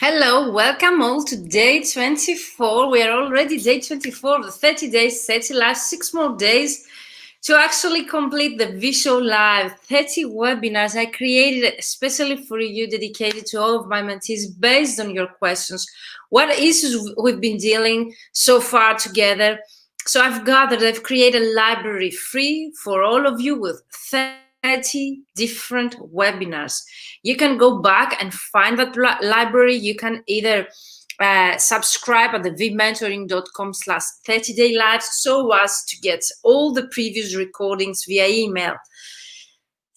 Hello, welcome all to day 24. We are already day 24 of the 30 days, 30 live, 6 more days to actually complete the VShow Live 30 webinars I created especially for you, dedicated to all of my mentees based on your questions. What issues we've been dealing so far together. So I've created a library free for all of you with 30 different webinars. You can go back and find that library. You can either subscribe at the vmentoring.com/30day live so as to get all the previous recordings via email.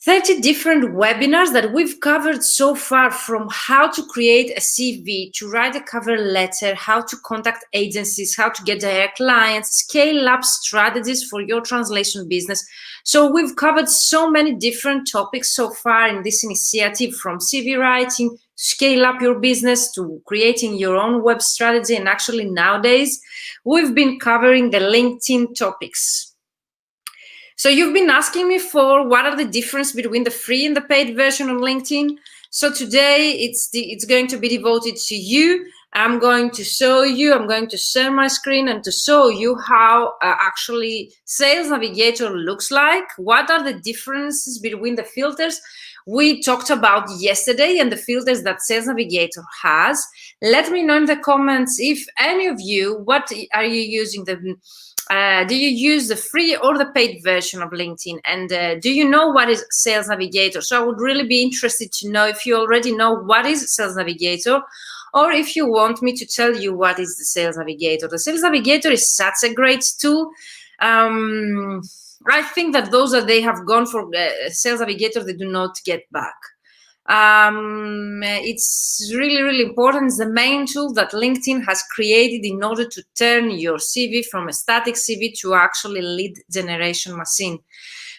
30 different webinars that we've covered so far, from how to create a CV, to write a cover letter, how to contact agencies, how to get direct clients, scale up strategies for your translation business. So we've covered so many different topics so far in this initiative, from CV writing, scale up your business, to creating your own web strategy. And actually nowadays, we've been covering the LinkedIn topics. So you've been asking me for what are the difference between the free and the paid version of LinkedIn. So today it's going to be devoted to you. I'm going to show you, I'm going to share my screen and to show you how actually Sales Navigator looks like. What are the differences between the filters we talked about yesterday and the filters that Sales Navigator has. Let me know in the comments if any of you, what are you using do you use the free or the paid version of LinkedIn? And do you know what is Sales Navigator? So I would really be interested to know if you already know what is Sales Navigator, or if you want me to tell you what is the Sales Navigator. The Sales Navigator is such a great tool. I think that those that they have gone for Sales Navigator, they do not get back. It's really, really important. It's the main tool that LinkedIn has created in order to turn your CV from a static CV to actually lead generation machine.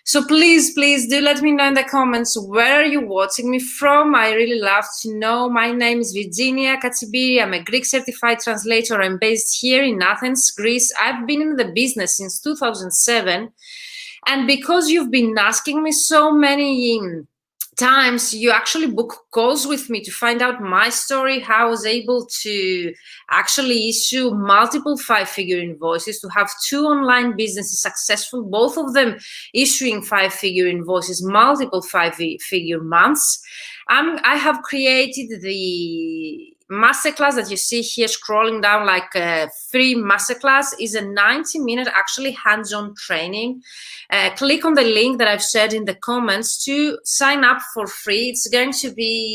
So please do let me know in the comments, where are you watching me from? I really love to know. My name is Virginia Katsibiri. I'm a Greek certified translator. I'm based here in Athens, Greece. I've been in the business since 2007. And because you've been asking me so many times, you actually book calls with me to find out my story, how I was able to actually issue multiple 5-figure invoices, to have 2 online businesses successful, both of them issuing 5-figure invoices, multiple 5-figure months. I have created the masterclass that you see here scrolling down, like a free masterclass, is a 90-minute actually hands-on training. Click on the link that I've shared in the comments to sign up for free. It's going to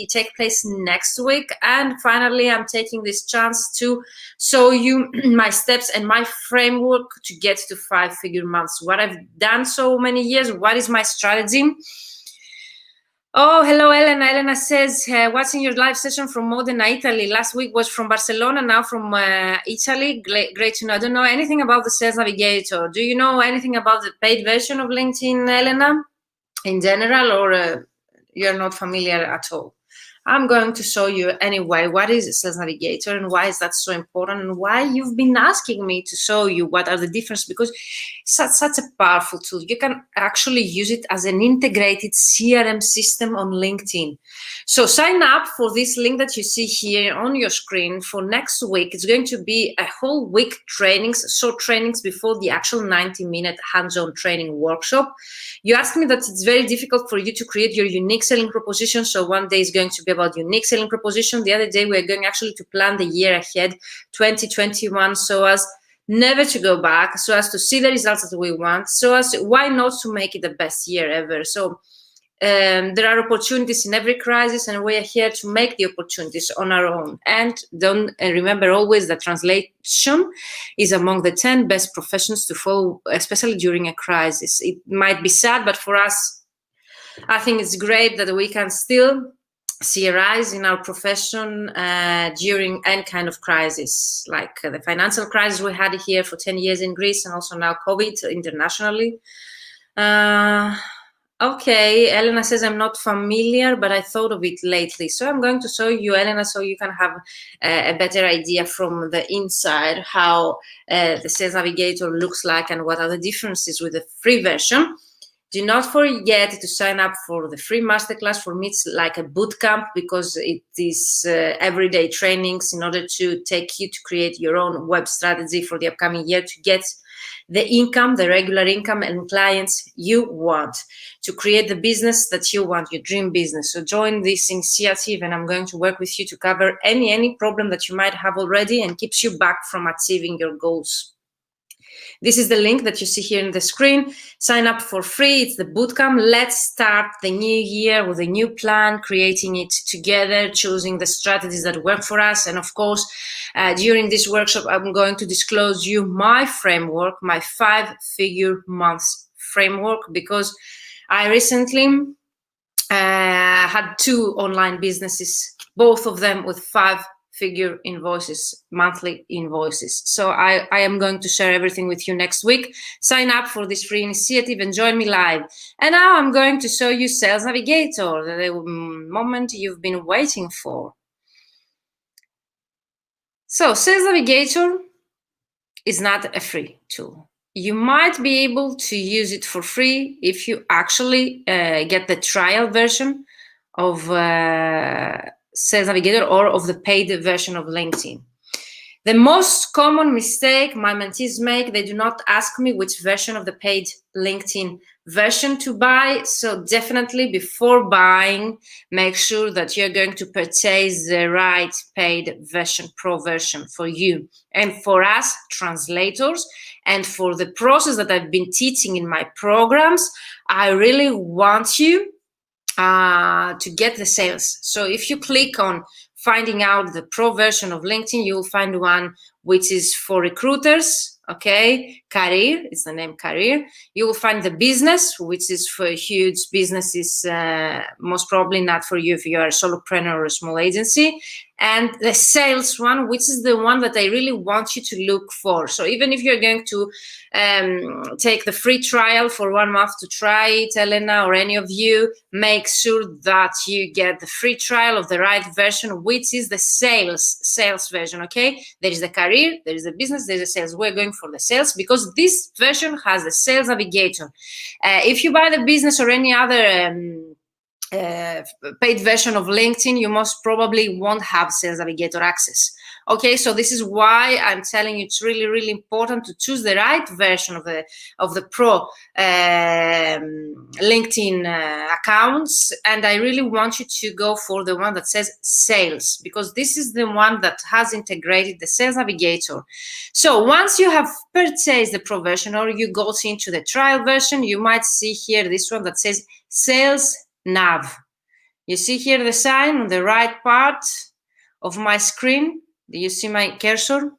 take place next week. And finally, I'm taking this chance to show you my steps and my framework to get to 5-figure months. What I've done so many years, what is my strategy? Oh, hello, Elena. Elena says, watching your live session from Modena, Italy. Last week was from Barcelona, now from Italy. Great to know. I don't know anything about the Sales Navigator. Do you know anything about the paid version of LinkedIn, Elena, in general, or you're not familiar at all? I'm going to show you anyway what is Sales Navigator and why is that so important, and why you've been asking me to show you what are the differences, because it's such a powerful tool. You can actually use it as an integrated CRM system on LinkedIn. So sign up for this link that you see here on your screen for next week. It's going to be a whole week trainings, short trainings before the actual 90-minute hands-on training workshop. You asked me that it's very difficult for you to create your unique selling proposition. So one day is going to be about unique selling proposition. The other day we're going actually to plan the year ahead, 2021, so as never to go back, so as to see the results that we want, so as why not to make it the best year ever. So there are opportunities in every crisis, and we are here to make the opportunities on our own. And don't remember always that translation is among the 10 best professions to follow, especially during a crisis. It might be sad, but for us, I think it's great that we can still see a rise in our profession during any kind of crisis, like the financial crisis we had here for 10 years in Greece, and also now COVID internationally. Okay, Elena says, I'm not familiar, but I thought of it lately. So I'm going to show you, Elena, so you can have a better idea from the inside how the Sales Navigator looks like and what are the differences with the free version. Do not forget to sign up for the free masterclass. For me, it's like a boot camp because it is everyday trainings in order to take you to create your own web strategy for the upcoming year to get the income, the regular income and clients you want, to create the business that you want, your dream business. So join this initiative and I'm going to work with you to cover any problem that you might have already and keeps you back from achieving your goals. This is the link that you see here in the screen. Sign up for free. It's the bootcamp. Let's start the new year with a new plan, creating it together, choosing the strategies that work for us. And of course, during this workshop, I'm going to disclose you my framework, my 5-figure months framework, because I recently had 2 online businesses, both of them with 5-figure invoices, monthly invoices. So I am going to share everything with you next week. Sign up for this free initiative and join me live. And now I'm going to show you Sales Navigator, the moment you've been waiting for. So Sales Navigator is not a free tool. You might be able to use it for free if you actually get the trial version of Sales Navigator or of the paid version of LinkedIn. The most common mistake my mentees make, they do not ask me which version of the paid LinkedIn version to buy. So definitely before buying, make sure that you're going to purchase the right paid version, pro version for you. And for us translators, and for the process that I've been teaching in my programs, I really want you to get the sales. So if you click on finding out the pro version of LinkedIn, you'll find one which is for recruiters, okay? Career, it's the name Career. You will find the business, which is for huge businesses, most probably not for you if you are a solopreneur or a small agency. And the sales one, which is the one that I really want you to look for. So even if you're going to take the free trial for 1 month to try it, Elena, or any of you, make sure that you get the free trial of the right version, which is the sales version, okay? There is the career, there is the business, there's the sales. We're going for the sales because this version has the Sales Navigator. If you buy the business or any other paid version of LinkedIn, you most probably won't have Sales Navigator access. Okay, so this is why I'm telling you it's really, really important to choose the right version of the pro LinkedIn accounts. And I really want you to go for the one that says sales, because this is the one that has integrated the Sales Navigator. So once you have purchased the pro version or you go into the trial version, you might see here this one that says Sales Nav. You see here the sign on the right part of my screen. Do you see my cursor?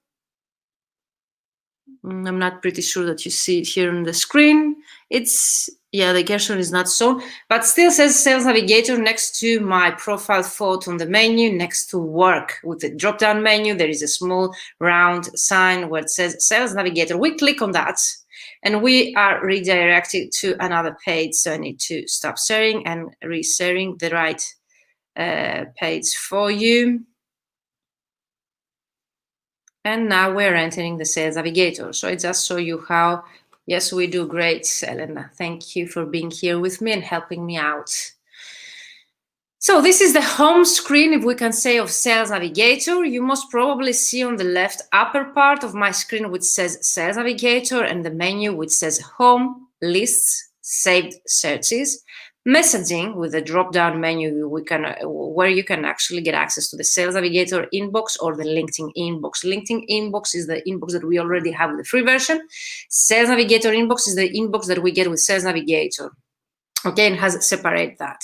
I'm not pretty sure that you see it here on the screen. It's, yeah, the cursor is not shown, but still says Sales Navigator next to my profile photo on the menu, next to work. With the drop-down menu, there is a small round sign where it says Sales Navigator. We click on that and we are redirected to another page. So I need to stop sharing and re-sharing the right page for you. And now we're entering the Sales Navigator. So I just show you how, yes, we do great, Elena. Thank you for being here with me and helping me out. So this is the home screen, if we can say, of Sales Navigator. You most probably see on the left upper part of my screen which says Sales Navigator and the menu which says Home, Lists, Saved Searches, Messaging with the drop-down menu where you can actually get access to the Sales Navigator inbox or the LinkedIn inbox. LinkedIn inbox is the inbox that we already have with the free version. Sales Navigator inbox is the inbox that we get with Sales Navigator. Okay, and has separate that.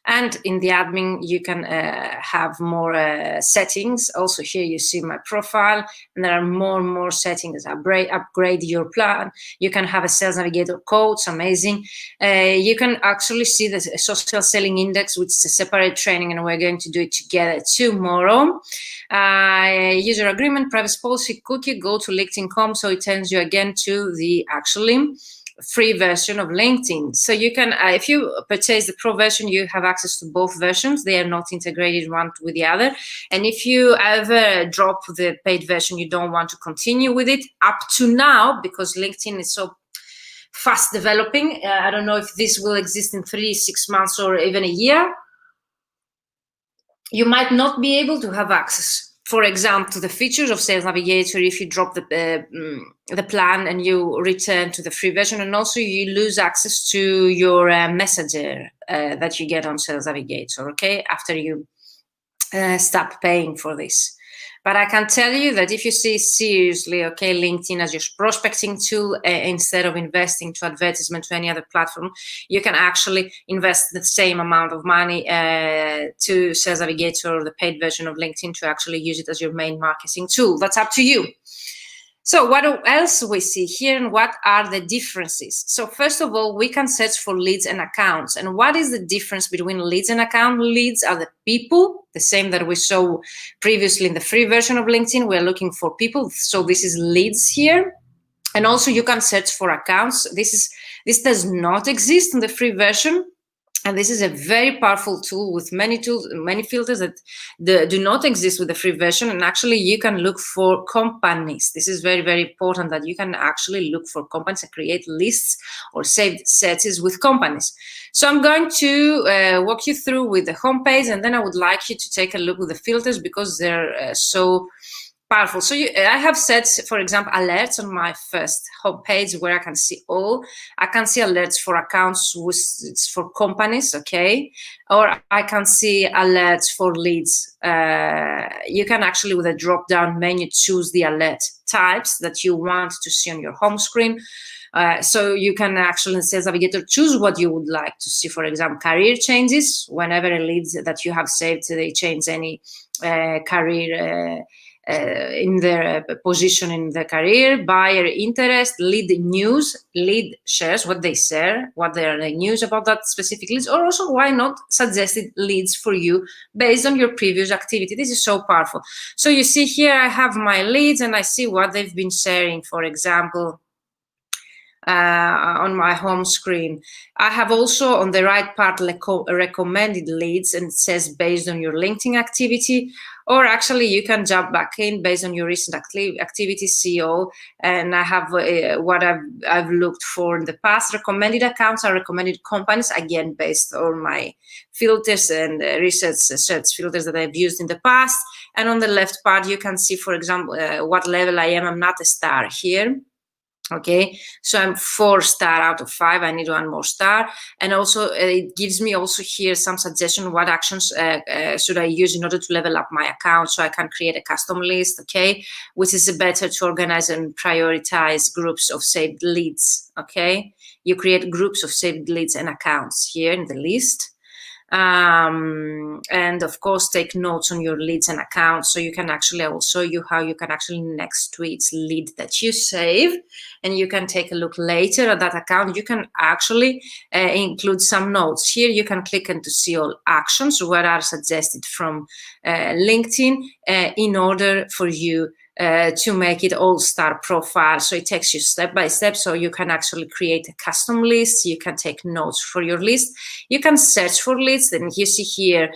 And in the admin, you can have more settings. Also here you see my profile, and there are more and more settings. Upgrade your plan. You can have a Sales Navigator coach, amazing. You can actually see the social selling index, which is a separate training, and we're going to do it together tomorrow. User agreement, privacy policy, cookie, go to LinkedIn.com, so it turns you again to the actually free version of LinkedIn. So you can, if you purchase the pro version, you have access to both versions. They are not integrated one with the other. And if you ever drop the paid version, you don't want to continue with it up to now, because LinkedIn is so fast developing. I don't know if this will exist in 3, 6 months or even a year. You might not be able to have access, for example, to the features of Sales Navigator if you drop the plan and you return to the free version, and also you lose access to your messenger that you get on Sales Navigator, okay, after you stop paying for this. But I can tell you that if you see seriously, okay, LinkedIn as your prospecting tool instead of investing to advertisement to any other platform, you can actually invest the same amount of money to Sales Navigator or the paid version of LinkedIn to actually use it as your main marketing tool. That's up to you. So what else we see here and what are the differences? So first of all, we can search for leads and accounts. And what is the difference between leads and account? Leads are the people, the same that we saw previously in the free version of LinkedIn. We're looking for people. So this is leads here. And also you can search for accounts. This does not exist in the free version. And this is a very powerful tool with many filters that do not exist with the free version. And actually, you can look for companies. This is very, very important that you can actually look for companies and create lists or saved searches with companies. So I'm going to walk you through with the homepage, and then I would like you to take a look with the filters because they're so powerful. So I have set, for example, alerts on my first homepage where I can see all. I can see alerts for accounts it's for companies, okay? Or I can see alerts for leads. You can actually, with a drop-down menu, choose the alert types that you want to see on your home screen. So you can actually, in Sales Navigator, choose what you would like to see. For example, career changes. Whenever a lead that you have saved, they change any career in their position in the career, buyer interest, lead news, lead shares, what they share, what their news about that specific leads, or also why not suggested leads for you based on your previous activity. This is so powerful. So you see here I have my leads and I see what they've been sharing, for example, on my home screen. I have also on the right part recommended leads, and it says based on your LinkedIn activity, or actually you can jump back in based on your recent activity CEO. And I have what I've looked for in the past. Recommended accounts are recommended companies, again based on my filters and research search filters that I've used in the past. And on the left part you can see, for example, what level I am. I'm not a star here. Okay, so I'm 4-star out of 5. I need 1 more star. And also it gives me also here some suggestion what actions should I use in order to level up my account, so I can create a custom list, okay, which is better to organize and prioritize groups of saved leads. Okay, you create groups of saved leads and accounts here in the list. And of course take notes on your leads and accounts, so you can actually, I will show you how you can actually next to each lead that you save, and you can take a look later at that account. You can actually include some notes here. You can click and to see all actions what are suggested from LinkedIn in order for you to make it all-star profile. So it takes you step by step, so you can actually create a custom list. You can take notes for your list. You can search for lists, and you see here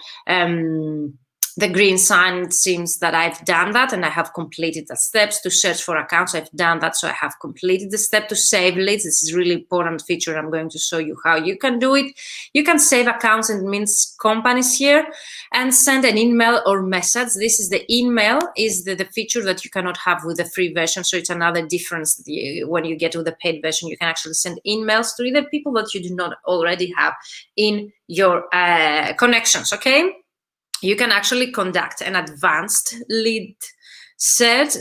the green sign. It seems that I've done that and I have completed the steps. To search for accounts, I've done that, so I have completed the step. To save leads, this is a really important feature. I'm going to show you how you can do it. You can save accounts, and means companies here, and send an email or message. This is the email, is the feature that you cannot have with the free version. So it's another difference. When you get to the paid version, you can actually send emails to either people that you do not already have in your connections, okay? You can actually conduct an advanced lead search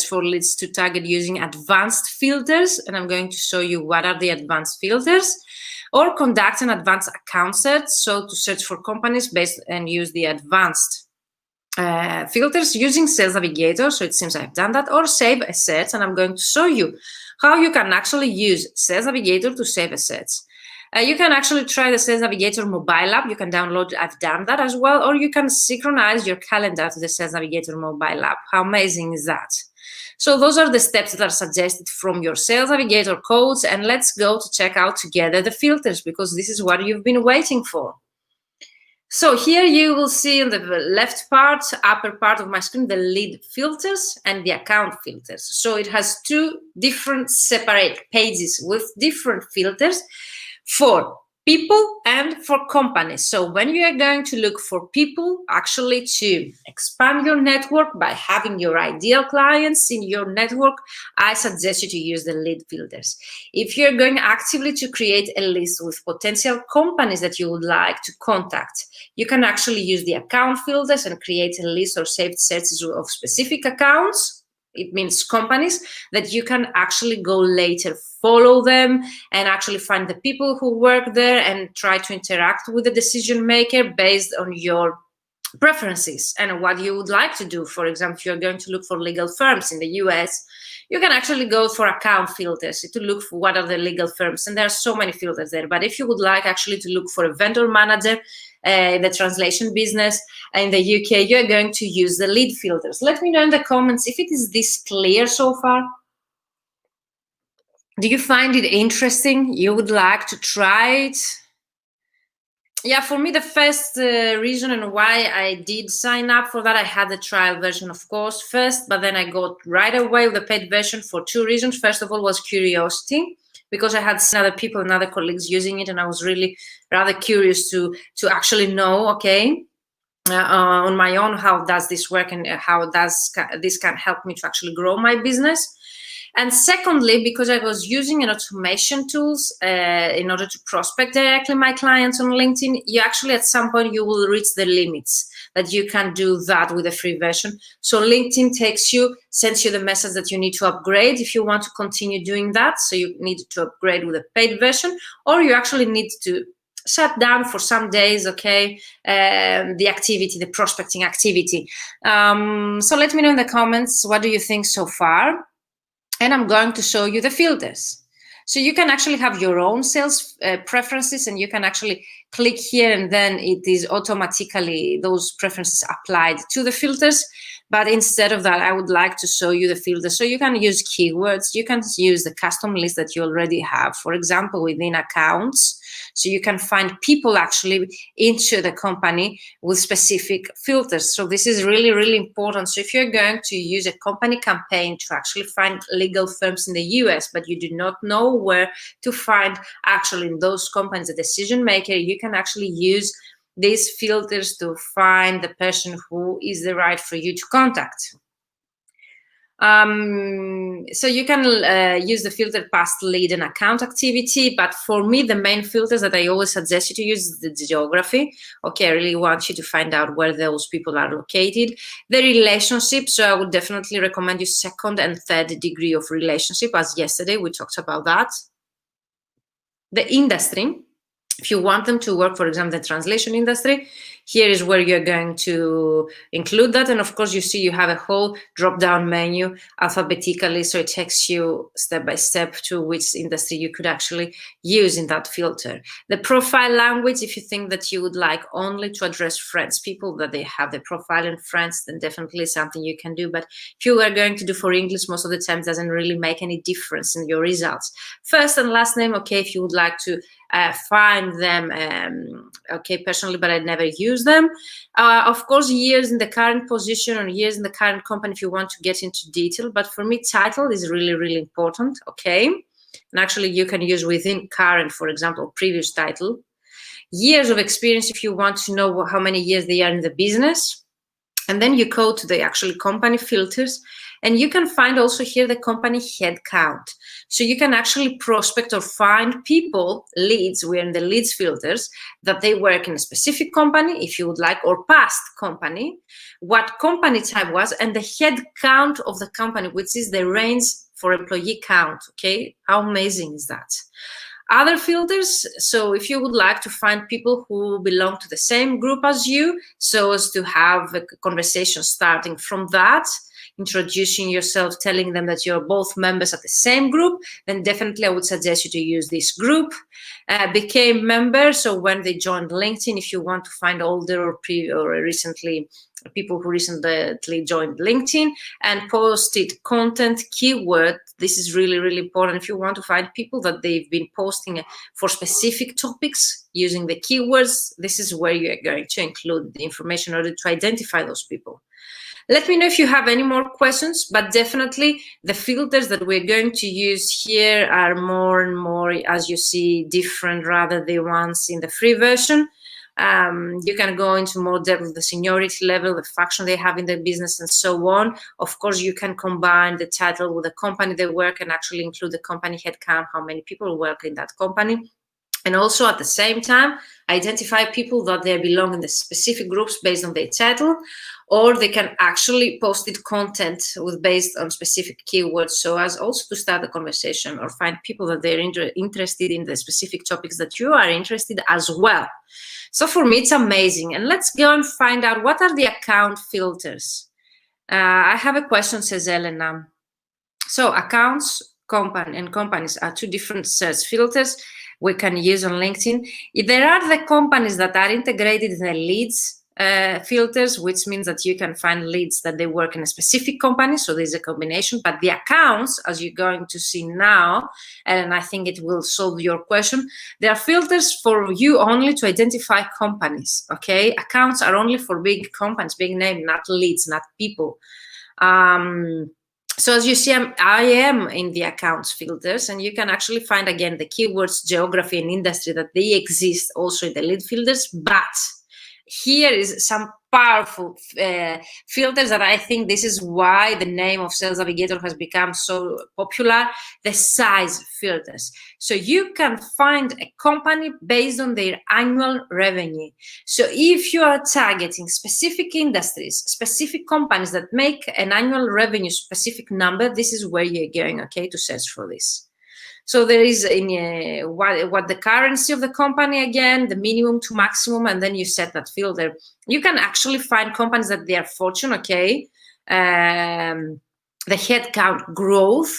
for leads to target using advanced filters, and I'm going to show you what are the advanced filters. Or conduct an advanced account search, so to search for companies based and use the advanced filters using Sales Navigator. So it seems I've done that. Or save a search, and I'm going to show you how you can actually use Sales Navigator to save a search. You can actually try the Sales Navigator mobile app. You can download, I've done that as well, or you can synchronize your calendar to the Sales Navigator mobile app. How amazing is that? So those are the steps that are suggested from your Sales Navigator codes, and let's go to check out together the filters, because this is what you've been waiting for. So here you will see in the left part, upper part of my screen, the lead filters and the account filters. So it has two different separate pages with different filters for people and for companies. So when you are going to look for people, actually to expand your network by having your ideal clients in your network, I suggest you to use the lead filters. If you're going actively to create a list with potential companies that you would like to contact, you can actually use the account filters and create a list or saved searches of specific accounts. It means companies that you can actually go later, follow them, and actually find the people who work there and try to interact with the decision maker based on your preferences and what you would like to do. For example, if you're going to look for legal firms in the US, you can actually go for account filters to look for what are the legal firms, and there are so many filters there. But if you would like actually to look for a vendor manager in the translation business in the UK, you're going to use the lead filters. Let me know in the comments if it is this clear so far. Do you find it interesting? You would like to try it? Yeah, for me, the first reason and why I did sign up for that, I had the trial version, of course, first, but then I got right away with the paid version for two reasons. First of all was curiosity, because I had seen other people and other colleagues using it, and I was really rather curious to actually know, okay, on my own, how does this work and how does this can help me to actually grow my business. And secondly, because I was using an automation tools in order to prospect directly my clients on LinkedIn, you actually at some point you will reach the limits that you can do that with a free version. So LinkedIn sends you the message that you need to upgrade if you want to continue doing that. So you need to upgrade with a paid version, or you actually need to shut down for some days, okay, the activity, the prospecting activity. So let me know in the comments, what do you think so far? And I'm going to show you the filters. So you can actually have your own sales preferences, and you can actually click here, and then it is automatically those preferences applied to the filters. But instead of that, I would like to show you the filters. So you can use keywords, you can use the custom list that you already have, for example, within accounts. So you can find people actually into the company with specific filters. So this is really, really important. So if you're going to use a company campaign to actually find legal firms in the US, but you do not know where to find actually in those companies the decision maker, you can actually use these filters to find the person who is the right for you to contact. So you can use the filter past lead and account activity, but for me, the main filters that I always suggest you to use is the geography. Okay, I really want you to find out where those people are located. The relationship, so I would definitely recommend you second and third degree of relationship, as yesterday we talked about that. The industry, if you want them to work, for example, the translation industry, here is where you're going to include that. And of course, you see you have a whole drop-down menu alphabetically, so it takes you step by step to which industry you could actually use in that filter. The profile language, if you think that you would like only to address French people, that they have the profile in French, then definitely something you can do. But if you are going to do for English, most of the time it doesn't really make any difference in your results. First and last name, okay, if you would like to find them, okay, personally, but I'd never use them. Of course, years in the current position or years in the current company if you want to get into detail, but for me, title is really, really important, okay? And actually, you can use within current, for example, previous title. Years of experience if you want to know how many years they are in the business. And then you go to the actual company filters, and you can find also here the company head count. So you can actually prospect or find people, leads, we're in the leads filters, that they work in a specific company, if you would like, or past company, what company type was, and the head count of the company, which is the range for employee count, okay? How amazing is that? Other filters, so if you would like to find people who belong to the same group as you, so as to have a conversation starting from that, introducing yourself, telling them that you're both members of the same group, then definitely I would suggest you to use this group. Became members, so when they joined LinkedIn, if you want to find older or recently people who recently joined LinkedIn and posted content keyword. This is really, really important. If you want to find people that they've been posting for specific topics using the keywords, this is where you are going to include the information in order to identify those people. Let me know if you have any more questions, but definitely the filters that we're going to use here are more and more, as you see, different rather than the ones in the free version. You can go into more depth with the seniority level, the function they have in the business, and so on. Of course, you can combine the title with the company they work and actually include the company headcount, how many people work in that company. And also at the same time, identify people that they belong in the specific groups based on their title, or they can actually post it content with based on specific keywords, so as also to start the conversation or find people that they're interested in the specific topics that you are interested as well. So for me, it's amazing. And let's go and find out what are the account filters. I have a question, says Elena. So accounts, and companies are two different search filters we can use on LinkedIn. There are the companies that are integrated in the leads filters, which means that you can find leads that they work in a specific company. So there's a combination, but the accounts, as you're going to see now, and I think it will solve your question, there are filters for you only to identify companies, okay? Accounts are only for big companies, big name, not leads, not people. So as you see, I am in the accounts filters, and you can actually find, again, the keywords, geography, and industry that they exist also in the lead filters, but here is some powerful filters that I think this is why the name of Sales Navigator has become so popular, the size filters. So you can find a company based on their annual revenue. So if you are targeting specific industries, specific companies that make an annual revenue specific number, this is where you're going, okay, to search for this. So there is what the currency of the company, again, the minimum to maximum, and then you set that filter. You can actually find companies that they are fortune, okay, the headcount growth,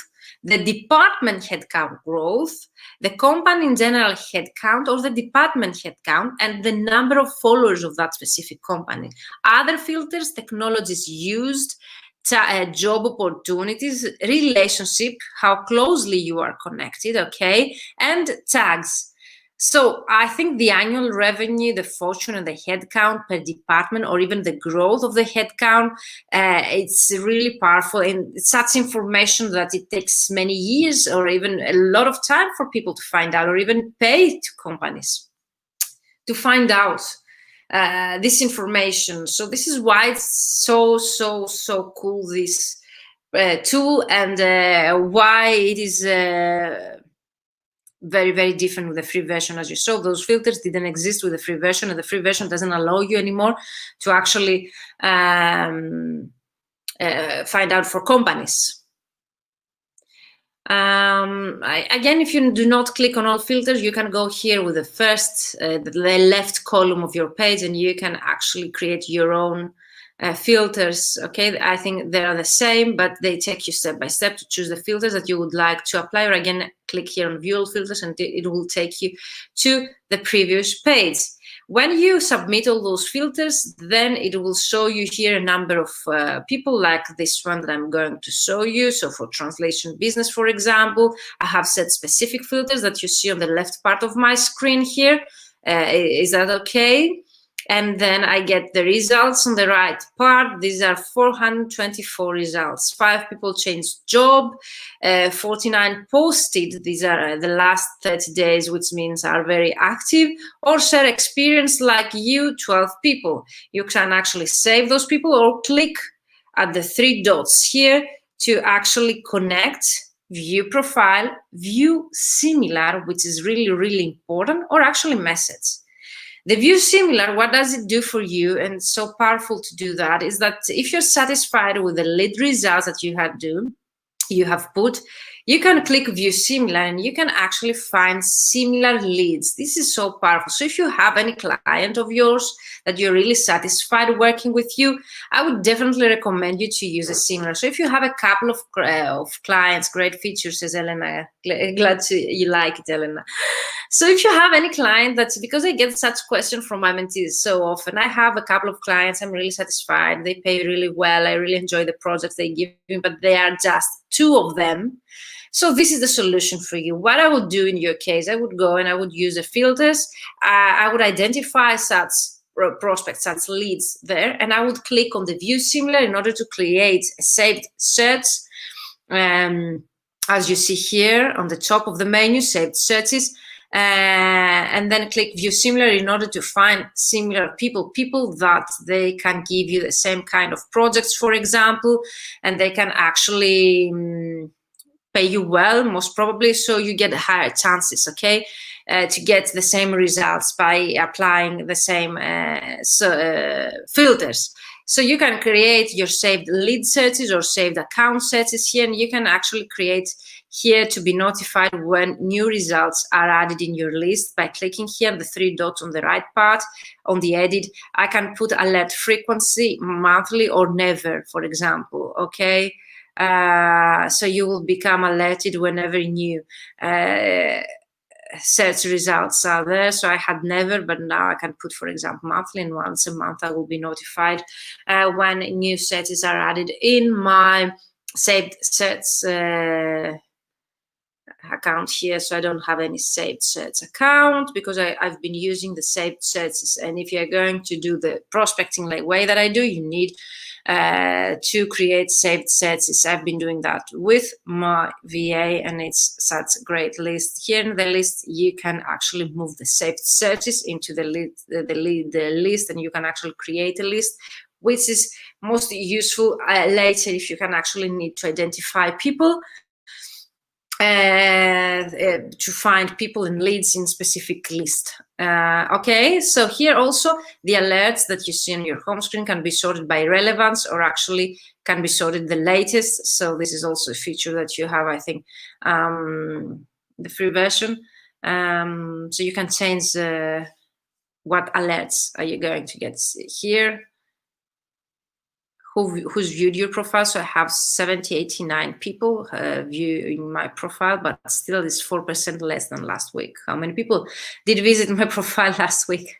the department headcount growth, the company in general headcount or the department headcount, and the number of followers of that specific company. Other filters, technologies used, job opportunities, relationship, how closely you are connected, okay, and tags. So I think the annual revenue, the fortune, and the headcount per department, or even the growth of the headcount, it's really powerful, and it's such information that it takes many years or even a lot of time for people to find out, or even pay to companies to find out this information. So this is why it's so cool, this tool, and why it is very different with the free version. As you saw, those filters didn't exist with the free version, and the free version doesn't allow you anymore to actually find out for companies. Again, if you do not click on all filters, you can go here with the first, the left column of your page, and you can actually create your own filters. Okay, I think they are the same, but they take you step by step to choose the filters that you would like to apply. Or again, click here on view all filters, and it will take you to the previous page. When you submit all those filters, then it will show you here a number of people like this one that I'm going to show you. So for translation business, for example, I have set specific filters that you see on the left part of my screen here. Is that okay? And then I get the results on the right part. These are 424 results. 5 people changed job, 49 posted. These are the last 30 days, which means are very active, or share experience like you, 12 people. You can actually save those people or click at the 3 dots here to actually connect, view profile, view similar, which is really important, or actually message. The view similar, what does it do for you? And it's so powerful to do that is that if you're satisfied with the lead results that you have done, you have put, you can click view similar and you can actually find similar leads. This is so powerful. So if you have any client of yours that you're really satisfied working with you, I would definitely recommend you to use a similar. So if you have a couple of clients, great features, says Elena. Glad you like it, Elena. So if you have any client, that's because I get such questions from my mentees so often. I have a couple of clients, I'm really satisfied, they pay really well, I really enjoy the projects they give me, but they are just 2 of them. So this is the solution for you. What I would do in your case, I would go and I would use the filters. I would identify such prospects, such leads there, and I would click on the view similar in order to create a saved search. As you see here on the top of the menu, saved searches. And then click view similar in order to find similar people that they can give you the same kind of projects, for example, and they can actually pay you well, most probably, so you get higher chances, okay, to get the same results by applying the same filters. So you can create your saved lead searches or saved account searches here, and you can actually create here to be notified when new results are added in your list by clicking here the 3 dots on the right part. On the edit, I can put alert frequency, monthly or never, for example, okay? So you will become alerted whenever new search results are there. So I had never, but now I can put, for example, monthly, and once a month I will be notified when new searches are added in my saved search account here. So I don't have any saved search account because I've been using the saved searches. And if you're going to do the prospecting like way that I do, you need to create saved searches. I've been doing that with my VA, and it's such a great list. Here in the list, you can actually move the saved searches into the list, and you can actually create a list, which is most useful later if you can actually need to identify people, to find people and leads in specific list. Okay, so here also the alerts that you see on your home screen can be sorted by relevance, or actually can be sorted the latest. So this is also a feature that you have, I think, the free version. So you can change what alerts are you going to get here. Who's viewed your profile. So I have 89 people viewing my profile, but still it's 4% less than last week. How many people did visit my profile last week?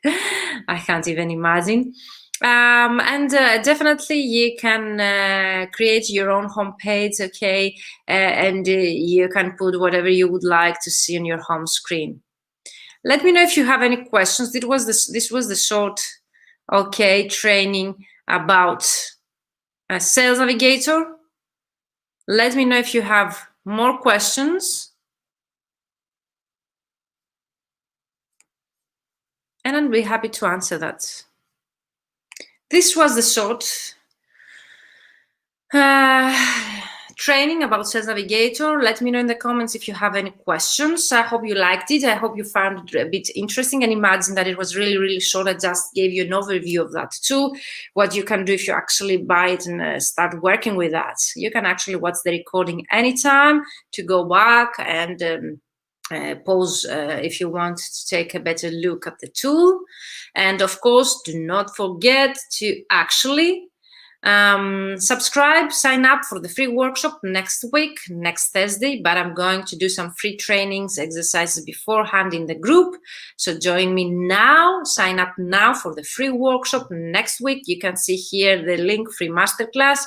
I can't even imagine. And definitely you can create your own homepage, okay, and you can put whatever you would like to see on your home screen. Let me know if you have any questions. This was the short, okay, training about Sales Navigator. Let me know if you have more questions, and I'll be happy to answer that. This was the short training about Sales Navigator. Let me know in the comments if you have any questions. I hope you liked it. I hope you found it a bit interesting, and imagine that it was really, really short. I just gave you an overview of that too. What you can do if you actually buy it and start working with that. You can actually watch the recording anytime to go back and pause if you want to take a better look at the tool. And of course, do not forget to actually subscribe, sign up for the free workshop next week, next Thursday, but I'm going to do some free trainings, exercises beforehand in the group. So join me now, sign up now for the free workshop next week. You can see here the link, free masterclass.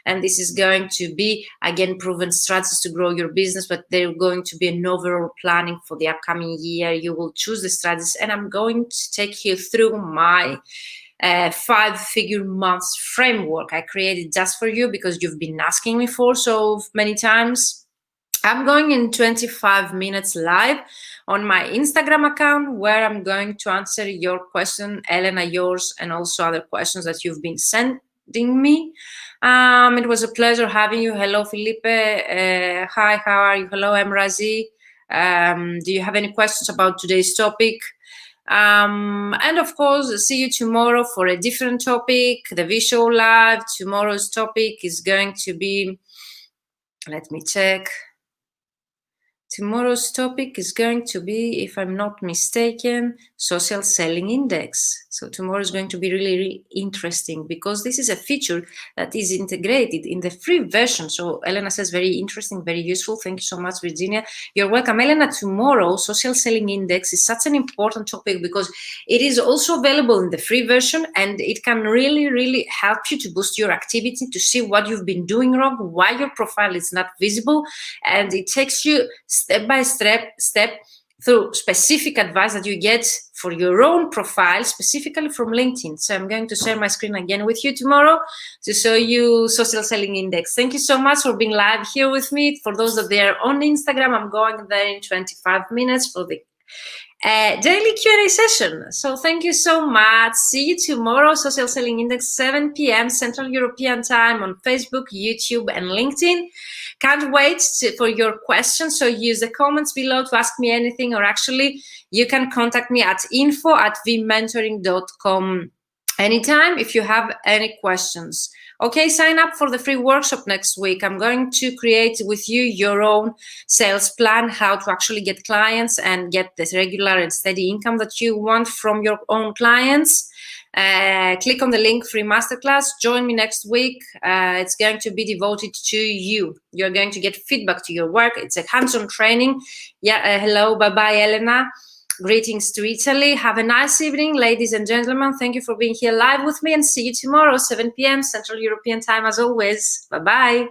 And this is going to be, again, proven strategies to grow your business, but they're going to be an overall planning for the upcoming year. You will choose the strategies, and I'm going to take you through my 5-figure months framework I created just for you because you've been asking me for so many times. I'm going in 25 minutes live on my Instagram account, where I'm going to answer your question, Elena, yours, and also other questions that you've been sending me. It was a pleasure having you. Hello, Felipe. Hi, how are you? Hello, Emrazi. Do you have any questions about today's topic? And of course, see you tomorrow for a different topic, the VShow Live. Tomorrow's topic is going to be Let me check. Tomorrow's topic is going to be, if I'm not mistaken, social selling index. So tomorrow is going to be really, really interesting because this is a feature that is integrated in the free version. So Elena says very interesting, very useful. Thank you so much, Virginia. You're welcome. Elena, tomorrow, social selling index is such an important topic because it is also available in the free version and it can really, really help you to boost your activity, to see what you've been doing wrong, why your profile is not visible, and it takes you step by step through specific advice that you get for your own profile, specifically from LinkedIn. So I'm going to share my screen again with you tomorrow to show you social selling index. Thank you so much for being live here with me. For those that are on Instagram, I'm going there in 25 minutes for the daily Q&A session. So thank you so much. See you tomorrow, Social Selling Index, 7 p.m. Central European Time on Facebook, YouTube, and LinkedIn. Can't wait for your questions. So use the comments below to ask me anything, or actually you can contact me at info@vmentoring.com anytime if you have any questions. Okay, sign up for the free workshop next week. I'm going to create with you your own sales plan, how to actually get clients and get this regular and steady income that you want from your own clients. Click on the link, free masterclass. Join me next week. It's going to be devoted to you. You're going to get feedback to your work. It's a hands-on training. Yeah, hello, bye-bye, Elena. Greetings to Italy. Have a nice evening, ladies and gentlemen. Thank you for being here live with me, and see you tomorrow, 7 p.m. Central European Time as always. Bye-bye.